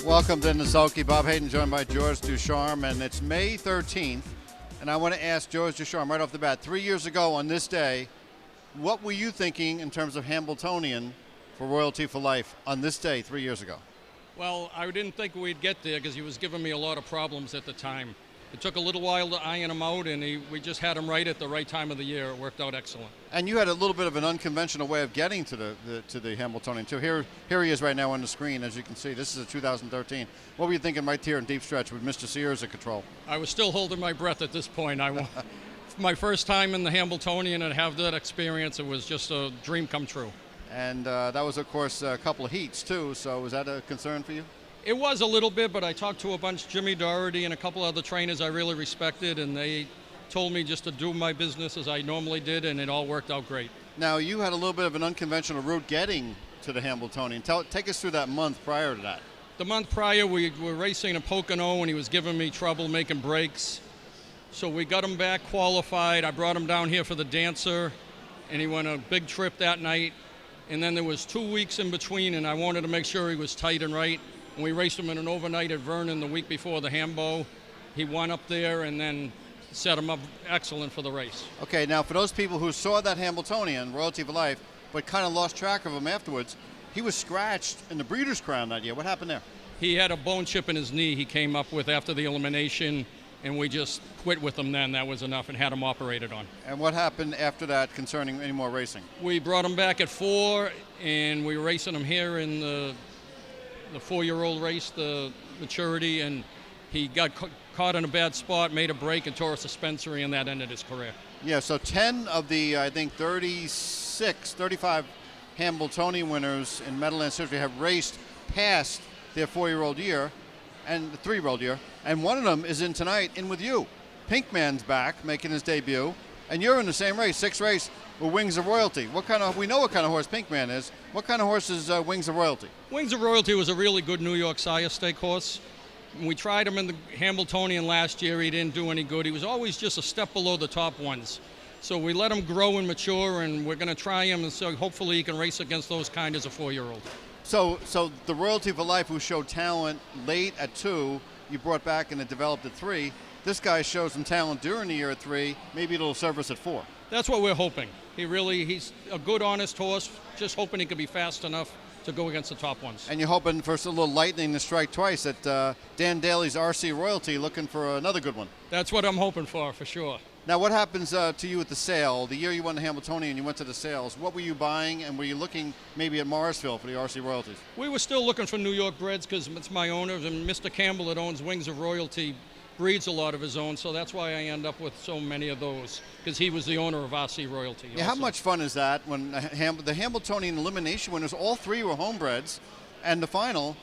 Welcome to the Sulky. Bob Hayden joined by George Ducharme, and it's May 13th. And I want to ask George Ducharme right off the bat, 3 years ago on this day, what were you thinking in terms of Hambletonian for Royalty for Life on this day 3 years ago? Well, I didn't think we'd get there because he was giving me a lot of problems at the time. It took a little while to iron him out, and we just had him right at the right time of the year. It worked out excellent. And you had a little bit of an unconventional way of getting to the Hambletonian too. Here he is right now on the screen, as you can see. This is a 2013. What were you thinking right here in deep stretch with Mr. Sears at control? I was still holding my breath at this point. My first time in the Hambletonian and have that experience, it was just a dream come true. And that was, of course, a couple of heats too. So was that a concern for you? It was a little bit, but I talked to a bunch, Jimmy Doherty and a couple other trainers I really respected, and they told me just to do my business as I normally did, and it all worked out great. Now, you had a little bit of an unconventional route getting to the Hambletonian. Take us through that month prior to that. The month prior, we were racing in Pocono, and he was giving me trouble making breaks. So we got him back qualified. I brought him down here for the Dancer, and he went a big trip that night. And then there was 2 weeks in between, and I wanted to make sure he was tight and right. And we raced him in an overnight at Vernon the week before the Hambo. He won up there and then set him up excellent for the race. Okay, now for those people who saw that Hambletonian, Royalty for Life, but kind of lost track of him afterwards, he was scratched in the Breeders' Crown that year. What happened there? He had a bone chip in his knee he came up with after the elimination, and we just quit with him then. That was enough and had him operated on. And what happened after that concerning any more racing? We brought him back at 4, and we were racing him here in the 4-year-old race, the maturity, and he got caught in a bad spot, made a break, and tore a suspensory, and that ended his career. Yeah, so 10 of the, I think, 35 Hambletonian winners in Meadowlands history have raced past their 4-year-old year and the 3-year-old year, and one of them is in tonight, in with you. Pinkman's back, making his debut, and you're in the same race, 6th race, with Wings of Royalty. We know what kind of horse Pinkman is. What kind of horse is Wings of Royalty? Wings of Royalty was a really good New York sire stake horse. We tried him in the Hambletonian last year. He didn't do any good. He was always just a step below the top ones. So we let him grow and mature, and we're going to try him, and so hopefully he can race against those kind as a 4-year-old. So the Royalty for Life, who showed talent late at 2, you brought back and it developed at 3. This guy showed some talent during the year at 3. Maybe it'll serve us at 4. That's what we're hoping. He's a good, honest horse, just hoping he can be fast enough to go against the top ones. And you're hoping for a little lightning to strike twice at Dan Daly's RC Royalty, looking for another good one. That's what I'm hoping for sure. Now, what happens to you at the sale? The year you won the Hambletonian, you went to the sales. What were you buying, and were you looking maybe at Morrisville for the RC Royalties? We were still looking for New York breds because it's my owners, and Mr. Campbell that owns Wings of Royalty breeds a lot of his own, so that's why I end up with so many of those, because he was the owner of RC Royalty. Yeah, how much fun is that when the Hambletonian elimination winners, all 3 were homebreds, and the final,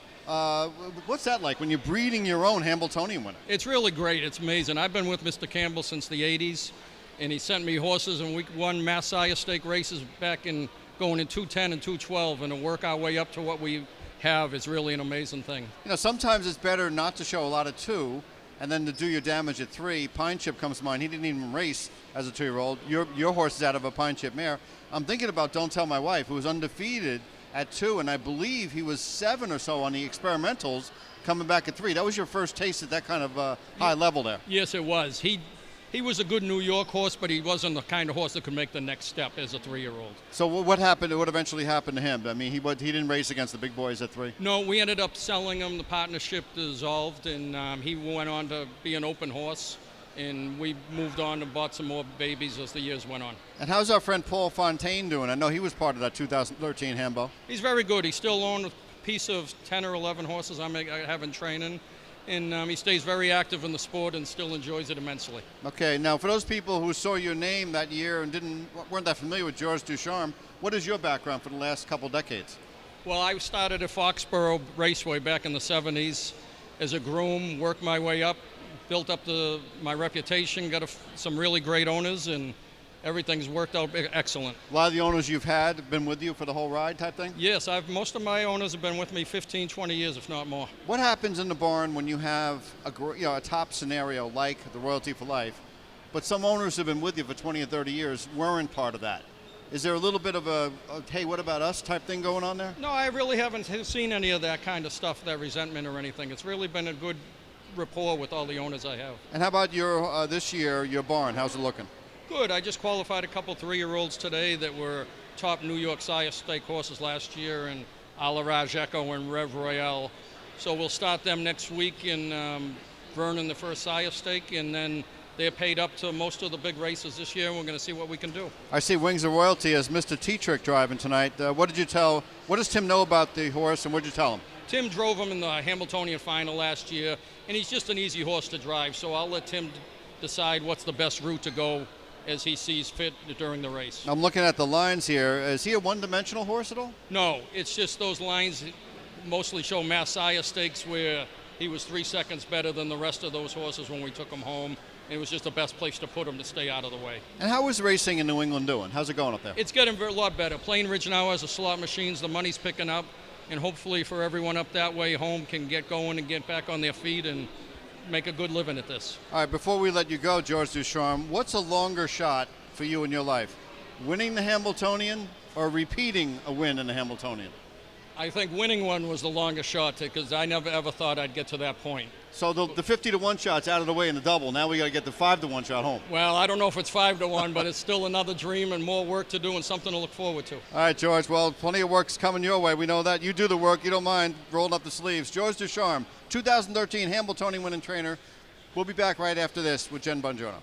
what's that like when you're breeding your own Hambletonian winner? It's really great. It's amazing. I've been with Mr. Campbell since the 80s, and he sent me horses, and we won Mass Sire Stake races back in going in 210 and 212, and to work our way up to what we have is really an amazing thing. You know, sometimes it's better not to show a lot of 2, and then to do your damage at 3. Pine Chip comes to mind. He didn't even race as a 2-year-old. Your horse is out of a Pine Chip mare. I'm thinking about Don't Tell My Wife, who was undefeated at 2, and I believe he was 7 or so on the experimentals, coming back at 3. That was your first taste at that kind of high level there. Yes, it was. He was a good New York horse, but he wasn't the kind of horse that could make the next step as a 3-year-old. So what happened? What eventually happened to him? I mean, he didn't race against the big boys at 3. No, we ended up selling him. The partnership dissolved, and he went on to be an open horse, and we moved on and bought some more babies as the years went on. And how's our friend Paul Fontaine doing? I know he was part of that 2013 Hambo. He's very good. He still owns a piece of 10 or 11 horses I have in training. And he stays very active in the sport and still enjoys it immensely. Okay, now for those people who saw your name that year and weren't that familiar with George Ducharme, what is your background for the last couple decades? Well, I started at Foxborough Raceway back in the 70s as a groom, worked my way up, built up my reputation, got some really great owners, and everything's worked out excellent. A lot of the owners you've had have been with you for the whole ride type thing? Yes, most of my owners have been with me 15, 20 years, if not more. What happens in the barn when you have a top scenario like the Royalty for Life, but some owners have been with you for 20 or 30 years weren't part of that? Is there a little bit of a hey, what about us type thing going on there? No, I really haven't seen any of that kind of stuff, that resentment or anything. It's really been a good rapport with all the owners I have. And how about your this year, your barn? How's it looking? Good. I just qualified a couple 3-year-olds today that were top New York Sire Stake horses last year, and Alaraj Echo and Rev Royale. So we'll start them next week in Vernon, the first Sire Stake, and then they're paid up to most of the big races this year, and we're going to see what we can do. I see Wings of Royalty as Mr. T-Trick driving tonight. What does Tim know about the horse, and what did you tell him? Tim drove him in the Hamiltonian final last year, and he's just an easy horse to drive, so I'll let Tim decide what's the best route to go as he sees fit during the race. I'm looking at the lines here. Is he a one-dimensional horse at all? No, it's just those lines mostly show Mass Sire Stakes where he was 3 seconds better than the rest of those horses when we took him home. It was just the best place to put him to stay out of the way. And how is racing in New England doing? How's it going up there? It's getting a lot better. Plain Ridge now has the slot machines. The money's picking up, and hopefully for everyone up that way home can get going and get back on their feet and make a good living at this. All right, before we let you go, George Ducharme, what's a longer shot for you in your life? Winning the Hamiltonian or repeating a win in the Hamiltonian? I think winning one was the longest shot because I never ever thought I'd get to that point. So the 50-to-1 shot's out of the way in the double. Now we got to get the 5-to-1 shot home. Well, I don't know if it's 5-to-1, but it's still another dream and more work to do and something to look forward to. All right, George. Well, plenty of work's coming your way. We know that. You do the work. You don't mind rolling up the sleeves. George Ducharme, 2013 Hamiltonian winning trainer. We'll be back right after this with Jen Bongiorno.